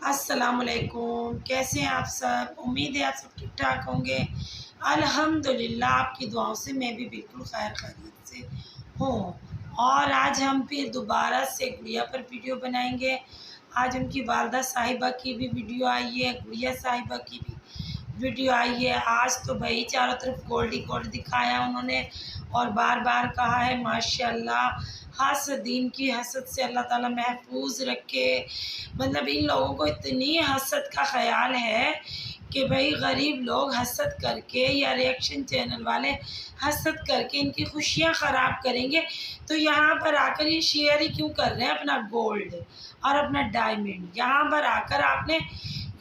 अस्सलाम वालेकुम। कैसे हैं आप सब? उम्मीद है आप सब ठीक ठाक होंगे। अल्हम्दुलिल्लाह आपकी दुआओं से मैं भी बिल्कुल खैर खैरियत से हूँ। और आज हम फिर दोबारा से गुड़िया पर वीडियो बनाएंगे। आज उनकी वालदा साहिबा की भी वीडियो आई है, गुड़िया साहिबा की भी वीडियो आई है। आज तो भाई चारों तरफ गोल्ड ही गोल्ड दिखाया उन्होंने और बार बार कहा है माशाल्लाह हसदीन की हसद से अल्लाह ताला महफूज रखे। मतलब इन लोगों को इतनी हसद का ख़याल है कि भाई गरीब लोग हसद करके या रिएक्शन चैनल वाले हसद करके इनकी खुशियाँ ख़राब करेंगे, तो यहाँ पर आकर ये शेयर ही क्यों कर रहे हैं अपना गोल्ड और अपना डायमंड। यहाँ पर आकर आपने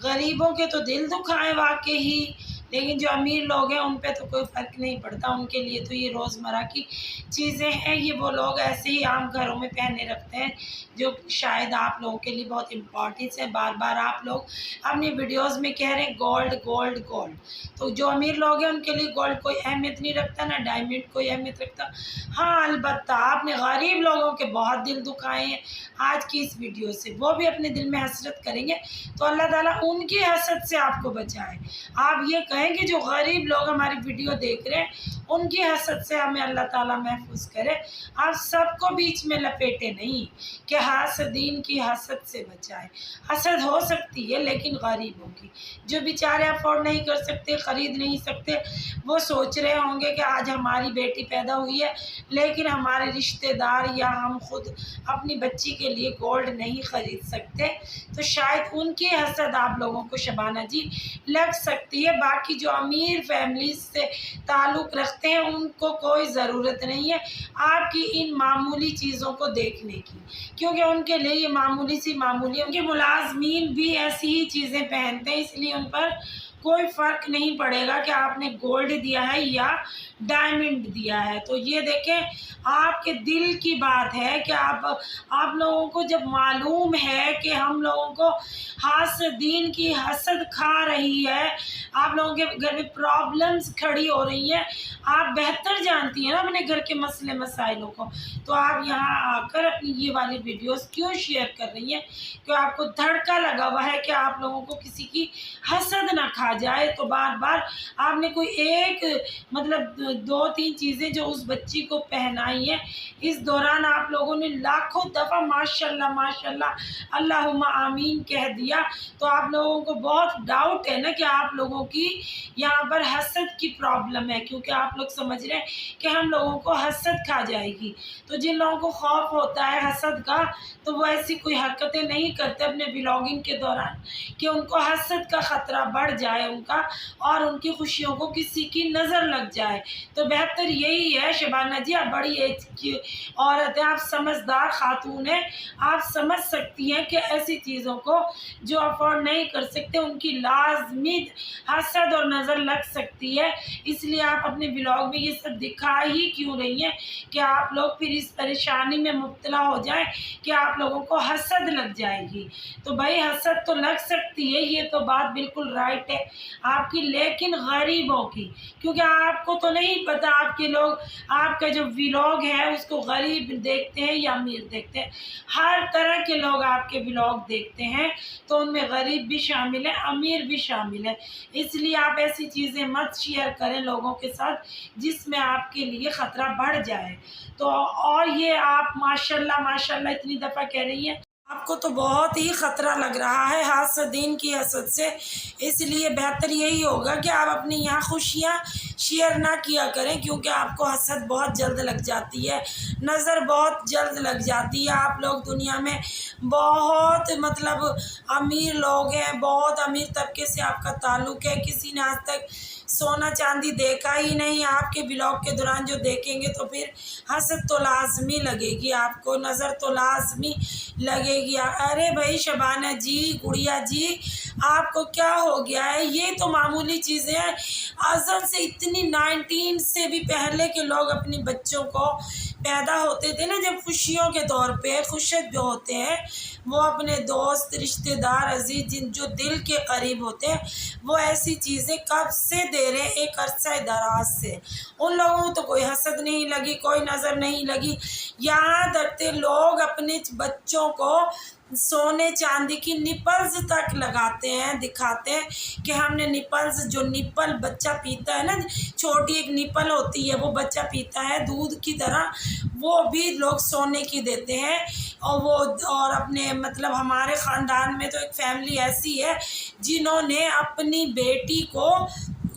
गरीबों के तो दिल दुखाए वाकई ही, लेकिन जो अमीर लोग हैं उन पे तो कोई फ़र्क नहीं पड़ता। उनके लिए तो ये रोज़मर्रा की चीज़ें हैं। ये वो लोग ऐसे ही आम घरों में पहने रखते हैं जो शायद आप लोगों के लिए बहुत इम्पोर्टेंस है। बार बार आप लोग अपनी वीडियोस में कह रहे हैं गोल्ड गोल्ड गोल्ड, तो जो अमीर लोग हैं उनके लिए गोल्ड कोई अहमियत नहीं रखता, ना डायमंड कोई अहमियत रखता। हाँ, अलबत्ता आपने गरीब लोगों के बहुत दिल दुखाए हैं आज की इस वीडियो से। वो भी अपने दिल में हसरत करेंगे तो अल्लाह ताला उनकी हसद से आपको बचाए। आप ये कहें कि जो गरीब लोग हमारी वीडियो देख रहे हैं उनकी हसद से हमें अल्लाह ताला महफूज करे। आप सबको बीच में लपेटे नहीं कि हासदीन की हसद से बचाए। हसद हो सकती है लेकिन गरीबों की, जो बेचारे अफोर्ड नहीं कर सकते, ख़रीद नहीं सकते, वो सोच रहे होंगे कि आज हमारी बेटी पैदा हुई है लेकिन हमारे रिश्तेदार या हम खुद अपनी बच्ची के लिए गोल्ड नहीं ख़रीद सकते, तो शायद उनकी हसद आप लोगों को शबाना जी लग सकती है। बाकी जो अमीर फैमिली से ताल्लुक़ रखते हैं उनको कोई ज़रूरत नहीं है आपकी इन मामूली चीज़ों को देखने की, क्योंकि उनके लिए ये मामूली सी मामूली है। उनके मुलाजमीन भी ऐसी ही चीज़ें पहनते हैं, इसलिए उन पर कोई फ़र्क नहीं पड़ेगा कि आपने गोल्ड दिया है या डायमंड दिया है। तो ये देखें आपके दिल की बात है कि आप लोगों को जब मालूम है कि हम लोगों को हासदीन की हसद खा रही है, आप लोगों के घर में प्रॉब्लम्स खड़ी हो रही हैं, आप बेहतर जानती हैं ना अपने घर के मसले मसाइलों को, तो आप यहाँ आकर अपनी ये वाली वीडियोस क्यों शेयर कर रही हैं? क्यों आपको धड़का लगा हुआ है कि आप लोगों को किसी की हसद ना खा जाए, तो बार बार आपने कोई एक मतलब दो तीन चीज़ें जो उस बच्ची को पहनाई हैं, इस दौरान आप लोगों ने लाखों दफ़ा माशाल्लाह माशाल्लाह अल्लाहुम्मा आमीन कह दिया। तो आप लोगों को बहुत डाउट है ना कि आप लोगों की यहाँ पर हसद की प्रॉब्लम है, क्योंकि आप लोग समझ रहे हैं कि हम लोगों को हसद खा जाएगी। तो जिन लोगों को खौफ होता है हसद का, तो वो ऐसी कोई हरकतें नहीं करते अपने व्लॉगिंग के दौरान कि उनको हसद का ख़तरा बढ़ जाए उनका और उनकी खुशियों को किसी की नज़र लग जाए। तो बेहतर यही है शबाना जी, आप बड़ी एज की औरत हैं, आप समझदार खातून हैं, आप समझ सकती हैं कि ऐसी चीज़ों को जो अफोर्ड नहीं कर सकते उनकी लाजमी हसद और नज़र लग सकती है। इसलिए आप अपने ब्लॉग में ये सब दिखा ही क्यों रही हैं कि आप लोग फिर इस परेशानी में मुब्तला हो जाएं कि आप लोगों को हसद लग जाएगी। तो भाई हसद तो लग सकती है, ये तो बात बिल्कुल राइट है आपकी, लेकिन गरीबों की, क्योंकि आपको तो नहीं पता आपके लोग आपका जो व्लॉग है उसको गरीब देखते हैं या अमीर देखते हैं। हर तरह के लोग आपके व्लॉग देखते हैं, तो उनमें गरीब भी शामिल है, अमीर भी शामिल है। इसलिए आप ऐसी चीज़ें मत शेयर करें लोगों के साथ जिसमें आपके लिए ख़तरा बढ़ जाए। तो और ये आप माशाल्लाह माशाल्लाह इतनी दफ़ा कह रही हैं, आपको तो बहुत ही ख़तरा लग रहा है हासदीन की हसद से। इसलिए बेहतर यही होगा कि आप अपनी यहाँ खुशियाँ शेयर ना किया करें, क्योंकि आपको हसद बहुत जल्द लग जाती है, नज़र बहुत जल्द लग जाती है। आप लोग दुनिया में बहुत मतलब अमीर लोग हैं, बहुत अमीर तबके से आपका ताल्लुक़ है। किसी ने आज तक सोना चांदी देखा ही नहीं, आपके ब्लॉग के दौरान जो देखेंगे तो फिर हसद तो लाजमी लगेगी, आपको नज़र तो लाजमी लगेगी। अरे भाई शबाना जी, गुड़िया जी, आपको क्या हो गया है? ये तो मामूली चीज़ें हैं। अज़ल से इतनी 19 से भी पहले के लोग अपने बच्चों को पैदा होते थे ना, जब खुशियों के तौर पे खुशद जो होते हैं वो अपने दोस्त रिश्तेदार अजीज़ जिन जो दिल के करीब होते हैं वो ऐसी चीज़ें कब से दे रहे हैं, एक अरसा दराज से। उन लोगों को तो कोई हसद नहीं लगी, कोई नज़र नहीं लगी। यहाँ तक लोग अपने बच्चों को सोने चांदी की निपल्स तक लगाते हैं, दिखाते हैं कि हमने निपल्स, जो निपल बच्चा पीता है ना, छोटी एक निपल होती है, वो बच्चा पीता है दूध की तरह, वो भी लोग सोने की देते हैं। और वो, और अपने मतलब हमारे ख़ानदान में तो एक फैमिली ऐसी है जिन्होंने अपनी बेटी को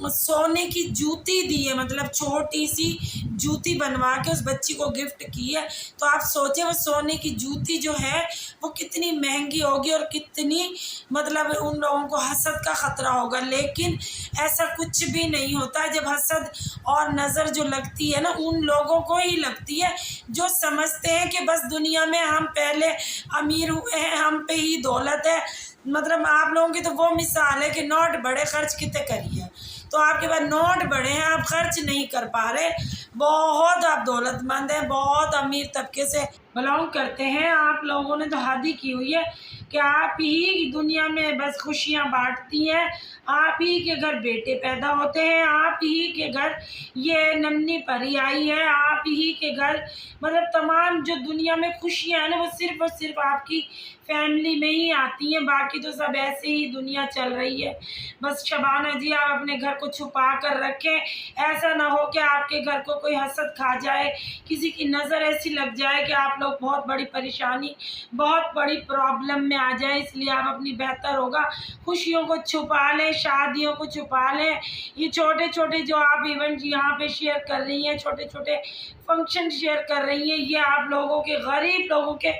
सोने की जूती दी है, मतलब छोटी सी जूती बनवा के उस बच्ची को गिफ्ट की है। तो आप सोचें वो सोने की जूती जो है वो कितनी महंगी होगी और कितनी, मतलब उन लोगों को हसद का ख़तरा होगा। लेकिन ऐसा कुछ भी नहीं होता है। जब हसद और नज़र जो लगती है ना, उन लोगों को ही लगती है जो समझते हैं कि बस दुनिया में हम पहले अमीर हुए हैं, हम पे ही दौलत है। मतलब आप लोगों की तो वो मिसाल है कि नोट बड़े, खर्च कितने करिए। तो आपके पास नोट बड़े हैं, आप खर्च नहीं कर पा रहे, बहुत आप दौलतमंद हैं, बहुत अमीर तबके से बिलोंग करते हैं। आप लोगों ने तो हद ही की हुई है कि आप ही दुनिया में बस खुशियाँ बांटती हैं, आप ही के घर बेटे पैदा होते हैं, आप ही के घर ये नन्ही परी आई है, आप ही के घर मतलब तमाम जो दुनिया में खुशियाँ हैं ना, वो सिर्फ़ और सिर्फ आपकी फैमिली में ही आती हैं। बाकी तो सब ऐसे ही दुनिया चल रही है। बस शबाना जी, आप अपने घर को छुपा कर रखें, ऐसा ना हो कि आपके घर को कोई हसद खा जाए, किसी की नज़र ऐसी लग जाए कि आप लोग बहुत बड़ी परेशानी, बहुत बड़ी प्रॉब्लम में आ जाए। इसलिए आप अपनी बेहतर होगा खुशियों को छुपा लें, शादियों को छुपा लें। ये छोटे छोटे जो आप इवेंट यहाँ पे शेयर कर रही हैं, छोटे छोटे फंक्शन शेयर कर रही हैं, ये आप लोगों के, गरीब लोगों के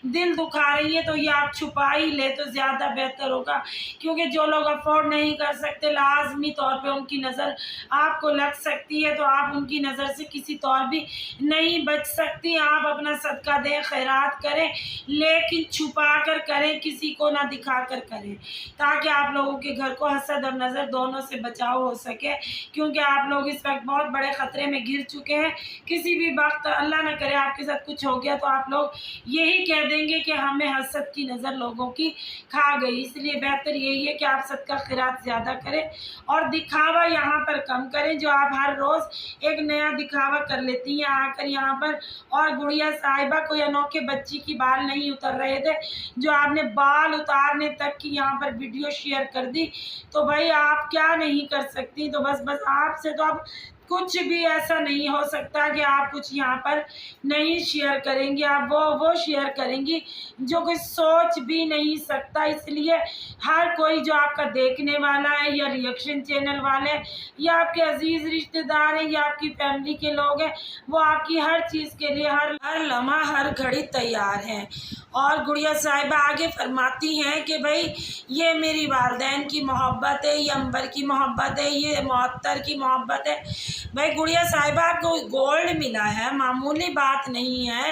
दिल दुखा रही है। तो ये आप छुपा ही ले तो ज़्यादा बेहतर होगा, क्योंकि जो लोग अफोर्ड नहीं कर सकते, लाजमी तौर पे उनकी नज़र आपको लग सकती है। तो आप उनकी नज़र से किसी तौर भी नहीं बच सकती। आप अपना सदका दें, खैरात करें, लेकिन छुपा कर करें, किसी को ना दिखा कर करें, ताकि आप लोगों के घर को हसद और नज़र दोनों से बचाव हो सके। क्योंकि आप लोग इस वक्त बहुत बड़े ख़तरे में घिर चुके हैं। किसी भी वक्त अल्लाह ना करे आपके साथ कुछ हो गया तो आप लोग यही कह देंगे कि हमें हसद की नज़र लोगों की खा गई। इसलिए बेहतर यही है कि आप सदका खैरात ज़्यादा करें और दिखावा यहाँ पर कम करें। जो आप हर रोज़ एक नया दिखावा कर लेती हैं आकर यहाँ पर। और गुड़िया साहिबा, कोई अनोखे बच्ची की बाल नहीं उतर रहे थे, जो आपने बाल उतारने तक की यहाँ पर वीडियो शेयर कर दी, तो भाई आप क्या नहीं कर सकती। तो बस आपसे तो अब कुछ भी ऐसा नहीं हो सकता कि आप कुछ यहाँ पर नहीं शेयर करेंगी। आप वो शेयर करेंगी जो कोई सोच भी नहीं सकता। इसलिए हर कोई जो आपका देखने वाला है, या रिएक्शन चैनल वाले, या आपके अजीज़ रिश्तेदार हैं, या आपकी फैमिली के लोग हैं, वो आपकी हर चीज़ के लिए हर लम्हा हर घड़ी तैयार हैं। और गुड़िया साहिबा आगे फरमाती हैं कि भाई ये मेरी वालदैन की मोहब्बत है, ये अंबर की मोहब्बत है, ये मुअत्तर की मोहब्बत है। भाई गुड़िया साहिबा, आपको गोल्ड मिला है, मामूली बात नहीं है,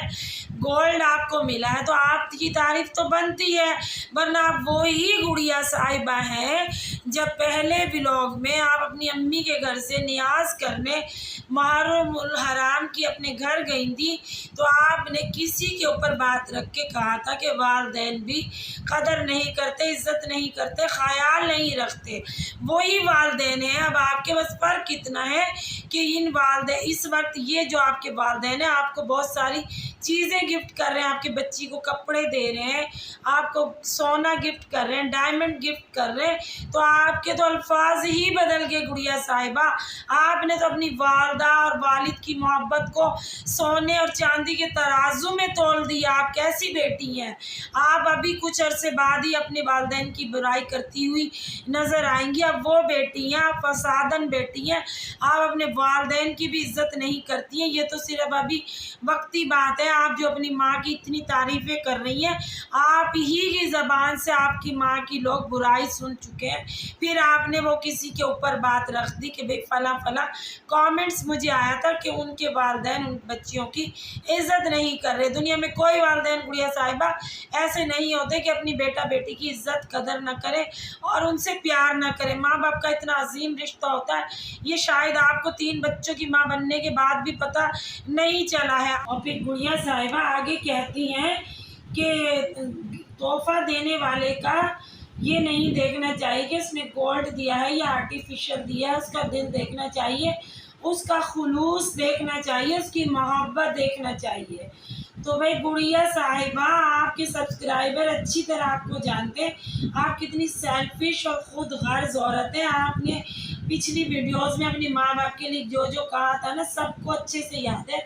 गोल्ड आपको मिला है तो आपकी तारीफ़ तो बनती है। वरना आप वो ही गुड़िया साहिबा हैं जब पहले व्लॉग में आप अपनी अम्मी के घर से नियाज़ करने मुहर्रमुल हराम की अपने घर गई थी, तो आपने किसी के ऊपर बात रख के कहा था कि वालदैन भी कदर नहीं करते, इज़्ज़त नहीं करते, ख़याल नहीं रखते। वही वालदैन हैं। अब आपके बस फ़र्क कितना है कि इन वालदैन, इस वक्त ये जो आपके वालदैन हैं आपको बहुत सारी चीज़ें गिफ्ट कर रहे हैं, आपकी बच्ची को कपड़े दे रहे हैं, आपको सोना गिफ्ट कर रहे हैं, डायमंड गिफ्ट कर रहे हैं। तो आपके तो अल्फाज ही बदल गए गुड़िया साहिबा। आपने तो अपनी वालदा और वालिद की मोहब्बत को सोने और चांदी के तराजू में तोल दिया। आप कैसी बेटी हैं। आप अभी कुछ अरसे बाद ही अपने वालदैन की बुराई करती हुई नज़र आएंगी। अब वो बेटी हैं, आप फसादन बेटी हैं, आप अपने वालदैन की भी इज़्ज़त नहीं करती हैं। ये तो सिर्फ अभी वक्ती बात है। आप जो अपनी माँ की इतनी तारीफ़ें कर रही हैं, आप ही की ज़बान से आपकी माँ की लोग बुराई सुन चुके हैं, फिर आपने वो किसी के ऊपर बात रख दी कि भाई फ़ला फ़ला कमेंट्स मुझे आया था कि उनके वालदैन उन बच्चियों की इज़्ज़त नहीं कर रहे। दुनिया में कोई वालदैन गुड़िया साहिबा ऐसे नहीं होते कि अपनी बेटा बेटी की इज़्ज़त कदर न करें और उनसे प्यार न करें। माँ बाप का इतना अजीम रिश्ता होता है, ये शायद आपको 3 बच्चों की माँ बनने के बाद भी पता नहीं चला है। और फिर गुड़िया साहिबा आगे कहती हैं कि तोहफ़ा देने वाले का ये नहीं देखना चाहिए कि उसने गोल्ड दिया है या आर्टिफिशियल दिया है, उसका दिल देखना चाहिए, उसका खुलूस देखना चाहिए, उसकी मोहब्बत देखना चाहिए। तो भाई गुड़िया साहिबा, आपके सब्सक्राइबर अच्छी तरह आपको जानते हैं, आप कितनी सेल्फिश और खुद गर्ज औरत है। आपने पिछली वीडियोस में अपनी माँ बाप के लिए जो जो कहा था ना, सबको अच्छे से याद है।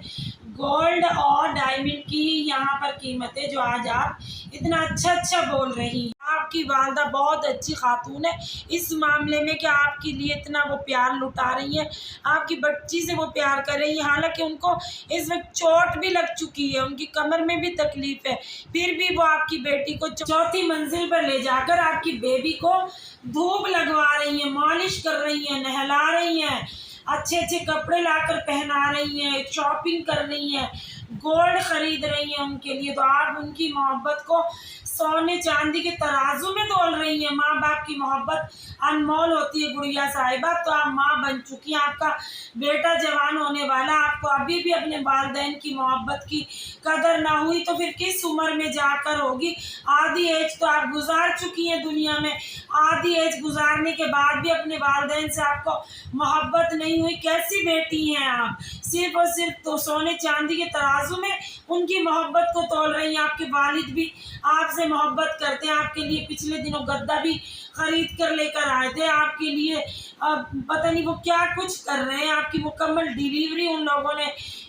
गोल्ड और डायमंड की ही यहाँ पर कीमत है, जो आज आप इतना अच्छा बोल रही हैं। आपकी वालदा बहुत अच्छी खातून है इस मामले में कि आपके लिए इतना वो प्यार लुटा रही है, आपकी बच्ची से वो प्यार कर रही है। हालांकि उनको इस वक्त चोट भी लग चुकी है, उनकी कमर में भी तकलीफ है, फिर भी वो आपकी बेटी को चौथी मंजिल पर ले जाकर आपकी बेबी को धूप लगवा रही है, मालिश कर रही है, नहला रही हैं, अच्छे अच्छे कपड़े लाकर पहना रही हैं, शॉपिंग कर रही हैं, गोल्ड खरीद रही हैं उनके लिए। तो आप उनकी मोहब्बत को सोने चांदी के तराजू में तोल रही हैं। माँ बाप की मोहब्बत अनमोल होती है गुड़िया साहिबा। तो आप माँ बन चुकी हैं, आपका बेटा जवान होने वाला, आपको अभी भी अपने वालिदैन की मोहब्बत की कदर ना हुई तो फिर किस उम्र में जाकर होगी। आधी एज तो आप गुजार चुकी हैं दुनिया में, आधी एज गुजारने के बाद भी अपने वालिदैन से आपको मोहब्बत नहीं हुई। कैसी बेटी हैं आप, सिर्फ और सिर्फ तो सोने चांदी के तराजू में उनकी मोहब्बत को तोल रही हैं। आपके वालिद भी आपसे मोहब्बत करते हैं, आपके लिए पिछले दिनों गद्दा भी खरीद कर लेकर आए थे आपके लिए। अब पता नहीं वो क्या कुछ कर रहे हैं, आपकी मुकम्मल डिलीवरी उन लोगों ने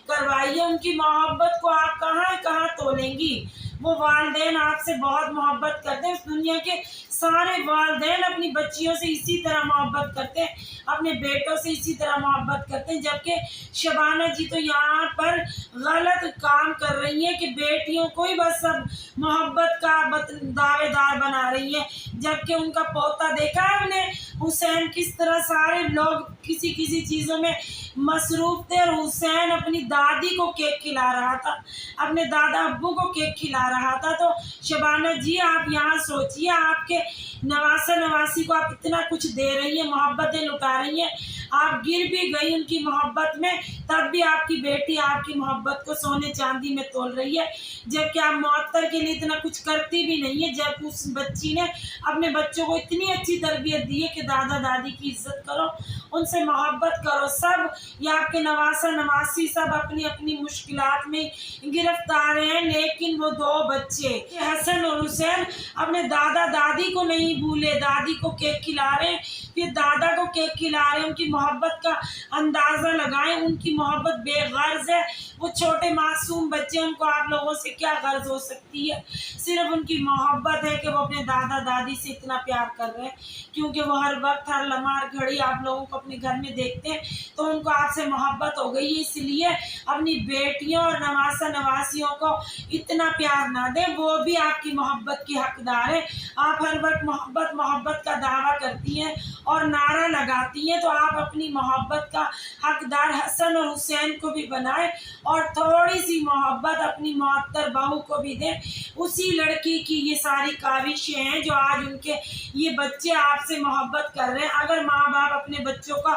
करवाई है। उनकी मोहब्बत को आप कहाँ कहाँ तोलेंगी। वो वालिदैन आपसे बहुत मोहब्बत करते हैं। इस दुनिया के सारे वालिदैन अपनी बच्चियों से इसी तरह मोहब्बत करते हैं, अपने बेटों से इसी तरह मोहब्बत करते हैं। जबकि शबाना जी तो यहाँ पर गलत काम कर रही हैं कि बेटियों को ही बस सब मोहब्बत का दावेदार बना रही है। जबकि उनका पोता देखा हमने, हुसैन, किस तरह सारे लोग किसी किसी चीज़ों में मसरूफ थे और हुसैन अपनी दादी को केक खिला रहा था, अपने दादा अब्बू को केक खिला रहा था। तो शबाना जी आप यहाँ सोचिए, आपके नवासा नवासी को आप इतना कुछ दे रही हैं, मोहब्बतें लुटा रही हैं, आप गिर भी गई उनकी मोहब्बत में, तब भी आपकी बेटी आपकी मोहब्बत को सोने चांदी में तोल रही है। जबकि आप मुअत्तर के लिए इतना कुछ करती भी नहीं है। जब उस बच्ची ने अपने बच्चों को इतनी अच्छी तरबियत दी है कि दादा दादी की इज्जत करो, उनसे मोहब्बत करो। सब या आपके नवासा नवासी सब अपनी अपनी मुश्किलात में गिरफ्तार हैं, लेकिन वो दो बच्चे हसन और हुसैन अपने दादा दादी को नहीं भूले, दादी को केक खिला रहे हैं, फिर दादा को केक खिला रहे हैं। उनकी मोहब्बत का अंदाज़ा लगाएं, उनकी मोहब्बत बेगर्ज है। वो छोटे मासूम बच्चे, उनको आप लोगों से क्या गर्ज हो सकती है। सिर्फ उनकी मोहब्बत है कि वो अपने दादा दादी से इतना प्यार कर रहे हैं, क्योंकि वो हर वक्त हर लम्हा हर घड़ी आप लोगों को अपने घर में देखते हैं, तो उनको आपसे मोहब्बत हो गई है। इसलिए अपनी बेटियों और नवासा नवासियों को इतना प्यार ना दें, वो भी आपकी मोहब्बत की हकदार है। आप हर वक्त मोहब्बत मोहब्बत का दावा करती हैं और नारा लगाती हैं, तो आप अपनी मोहब्बत का हकदार हसन और हुसैन को भी बनाएं और थोड़ी सी मोहब्बत अपनी मुअत्तर बहू को भी दें। उसी लड़की की ये सारी काविशें हैं जो आज उनके ये बच्चे आपसे मोहब्बत कर रहे हैं। अगर माँ बाप अपने बच्चों का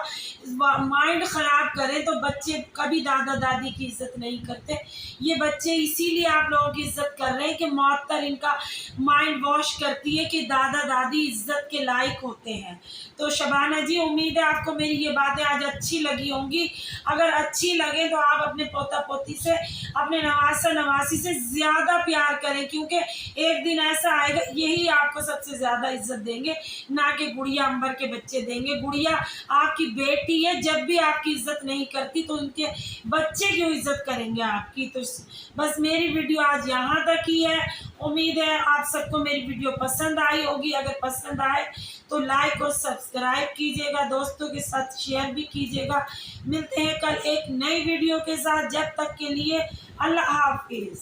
माइंड ख़राब करें तो बच्चे कभी दादा दादी की इज़्ज़त नहीं करते। ये बच्चे इसीलिए आप लोगों की इज़्ज़त कर रहे हैं कि मुअत्तर इनका माइंड वॉश करती है कि दादा दादी इज़्ज़त के लायक होते हैं। तो शबाना जी, उम्मीद है आपको मेरी ये बातें आज अच्छी लगी होंगी। अगर अच्छी लगे तो आप अपने पोता पोती से, अपने नवासा नवासी से ज़्यादा प्यार करें, क्योंकि एक दिन ऐसा आएगा यही आपको सबसे ज़्यादा इज्जत देंगे, ना कि गुड़िया अंबर के बच्चे देंगे। गुड़िया आपकी बेटी है, जब भी आपकी इज्जत नहीं करती तो उनके बच्चे क्यों इज्जत करेंगे आपकी। तो बस मेरी वीडियो आज यहाँ तक ही है। उम्मीद है आप सबको मेरी वीडियो पसंद आई होगी। अगर पसंद आए तो लाइक और सब्सक्राइब कीजिएगा, दोस्तों के साथ शेयर भी कीजिएगा। मिलते हैं कल एक नई वीडियो के साथ, जब तक के लिए अल्लाह हाफिज़।